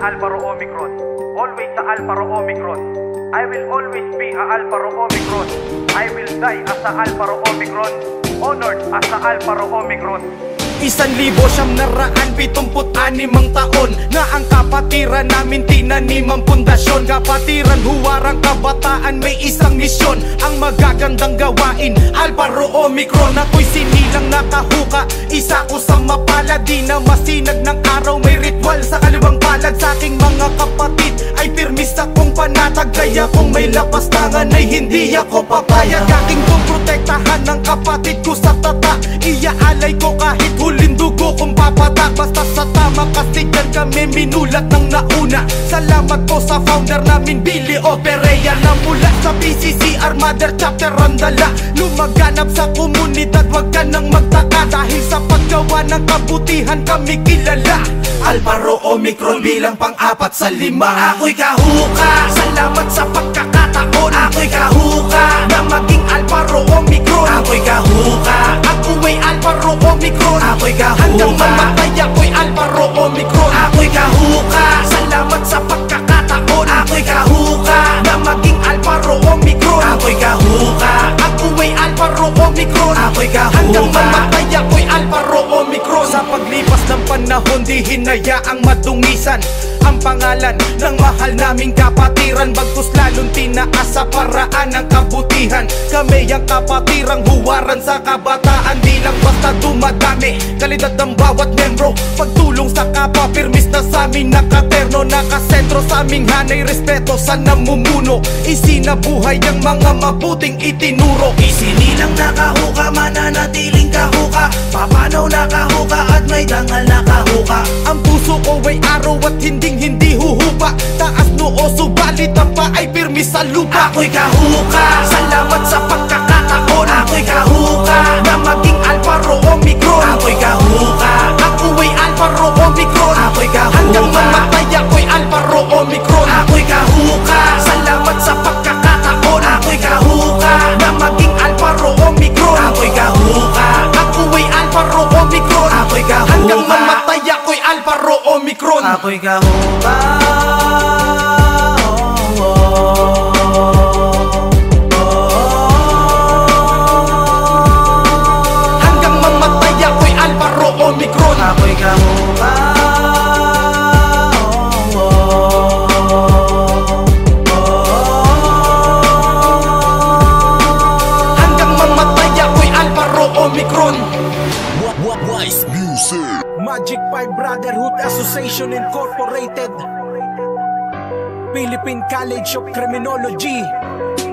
Alpha Rho Omicron. Always sa Alpha Rho Omicron. I will always be a Alpha Rho Omicron. I will die as a Alpha Rho Omicron. Honored as a Alpha Rho Omicron. 1,976 taon na ang kapatiran namin tinanimang pundasyon. Kapatiran, huwarang kabataan, may isang misyon, ang magagandang gawain. Alpha Rho Omicron, ako'y sinilang nakahuka, isa ko sa mapalad, di na masinag ng araw, may ritual sa kaliwang palad. Sa aking mga kapatid ay pirmis akong panatag, kaya kung may lapas tangan ay hindi ako papayag. Aking puprotektahan ng kapatid ko sa tata, iaalay ko kahit huling dugo kong papatak. Basta sa tama kasi dyan kami minulat ng nauna. Salamat po sa founder namin Billy O. Perea, na mula sa PCCR Mother Chapter Randala, lumaganap sa komunidad, wag ka nang magtaka, dahil sa paggawa ng kabutihan kami kilala. Alpha Rho Omicron bilang pang-4 sa 5. Ako'y kahuka, salamat sa pagkakataon. Ako'y kahuka na maging Alpha Rho Omicron. Ako'y kahuka, ako'y Alpha Rho Omicron. Ako'y kahuka, hanggang mamatay ako'y Alpha Rho Omicron. Ako'y kahuka, salamat sa pagkakataon. Ako'y kahuka na maging Alpha Rho Omicron. Ako'y kahuka, ako'y Alpha Rho Omicron. Ako'y kahuka, hanggang mamatay ako'y Alpha Rho Omicron. Sa paglipas ng panahon, di hinayaang madungisan ang pangalan ng mahal naming kapatiran, bagkus lalong tinaas sa paraan ng kabutihan. Kami ang kapatirang huwaran sa kabataan, di lang basta dumadami, kalidad ng bawat membro, pagtulong sa kapwa, pirmis na sa amin nakaterno, nakasentro sa aming hanay, respeto sa namumuno, isinabuhay ang mga mabuting itinuro. Isinilang nakahuka, mananatiling kahuka, papanaw nakahuka at may dangal nakahuka. Ang puso ko ay araw at hindi huhupa, taas noo subalit ang pa ay pirmi sa lupa. Ako'y kahuka, salamat sa pagkakataon. Ako'y kahuka na maging Alpha Rho Omicron. Ako'y kahuka, ako'y Alpha Rho Omicron. Ako'y kahuka, hanggang mamatay ako'y Alpha Rho Omicron. Ako'y kahuka, salamat sa pagkakataon. Ako'y kahuka na maging Alpha Rho Omicron. Ako'y kahuka, ako'y Alpha Rho Omicron. Ako'y kahuka, hanggang mamatay ako'y Alpha Rho Omicron. Ako'y kahuka, hanggang mamatay ako'y Alpha Rho Omicron. ako'y kahuka, hanggang mamatay ako'y Alpha Rho Omicron. Wise Music. Magic 5 Brotherhood Association Incorporated, Philippine College of Criminology,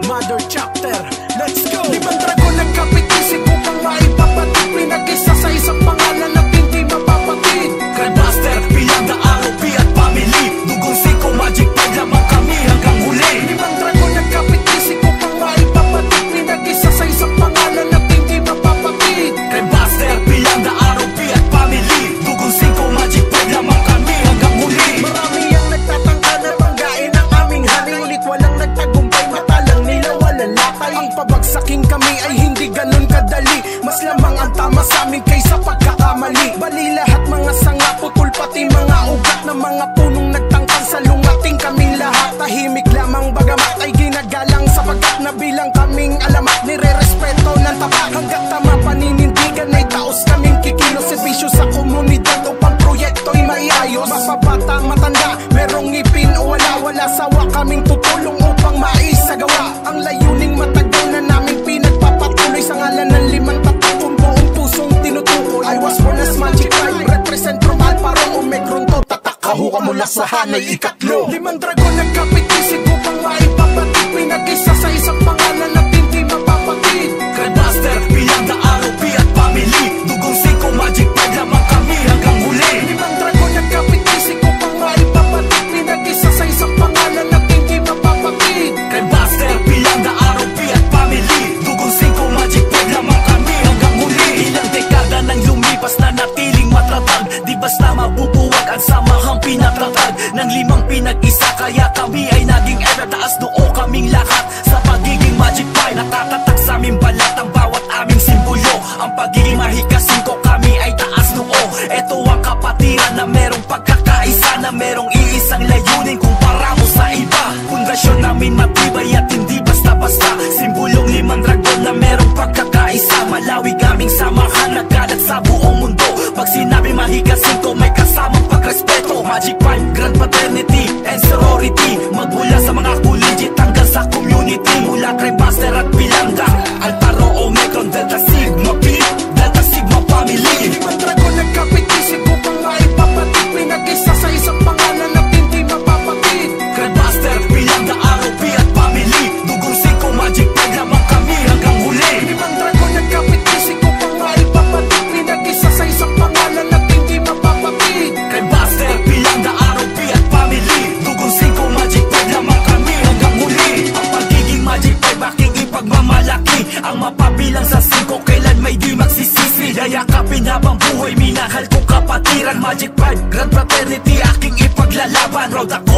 Mother Chapter. Let's go! 5 dragon nagkapit, isip upang maipapatid, pinag-isa sa isang pangalan at hindi mapapatid. Grandmaster, Pilanda, ROP at family, dugong siko, Magic 5 lamang kami hanggang huli. 5 dragon nagkapit, isip upang maipapatid, pinag-isa sa isang pangalan at hindi mapapatid. Grandmaster, Pilanda, ROP at family, dugong siko, Magic 5 lamang kami hanggang huli. Marami ang nagtatangka na banggain ang aming hari, ngunit walang nagtagumpay, matalang nila walang latay. Ang pabagsaking kami ay hindi ganun kadali, mas lamang ang tama sa amin kaysa pagkakamali. Bali lahat mga sanga, putol pati mga ugat ng mga punong nagtangkang sa lungating kaming lahat. Tahimik lamang bagamat ay ginagalang, sapagkat nabilang kaming alamat, nire-respeto ng tapat. Hanggat tama paninindigan ay taos kaming kikilos, servisyo sa komunidad upang proyekto'y maiayos. Mapabata, matanda, merong ngipin o wala sawa kaming tutulong upang maisagawa ang layuning matagal na namin pinagpapatuloy, sa ngalan ng 5 tatak kung buong pusong tinutukoy. I was born as Magic 5, represent from Alpha Rho Omicron to tatak, kahuka mula sa hanay ikatlo. 5 dragon nagkapit, isip upang maipapatid, pinag-isa sa isang pangalan at hindi mapapatid. Grandmaster, Pilanda, ROP at family, dugong siko, Magic 5 lamang kami hanggang huli. 5 dragon nagkapit, isip upang maipapatid, pinag-isa sa isang pangalan at hindi mapapatid. Grandmaster, Pilanda, ROP at family, dugong siko, Magic 5 lamang kami hanggang huli. Ilang dekada nang lumipas na natiling matatag, di basta mabubuwag ang samahang pinatatag ng 5 pinag-isa, kaya kami ay naging ever, taas noo kaming lahat sa pagiging Magic 5. Nakatatak sa aming balat ang bawat aming simbolo, ang pagiging mahikasin ko, kami ay taas noo. Ito ang kapatiran na merong pagkakaisa, na merong iisang fraternity and sorority. Magmula sa mga collegiate hanggang sa community. Mula Craybuster at Pilanga, Alpha Rho Omicron, Delta Sigma Pi, Delta Sigma Family. Limang dragon nagkapit, isip ko pang maipapatid. Pinag-isa sa isang pangalan na hindi mapapakit. Craybuster, Pilanga, ROP at Family. Dugong 5 Magic 5 lamang kami hanggang huli. Limang dragon nagkapit, isip ko pang maipapatid. Pinag-isa sa isang pangalan na hindi mapapakit. Craybuster, Pilanga, ROP at Family. Dugong 5 Magic 5 lamang kami hanggang huli. Ang pagiging Magic 5 aking ipagmamalaki. Ang mapabilang sa 5 kailan may di magsisisi. Yayakapin habang buhay, minahal kong kapatiran. Magic 5, Grand Fraternity aking ipaglalaban. Proud ako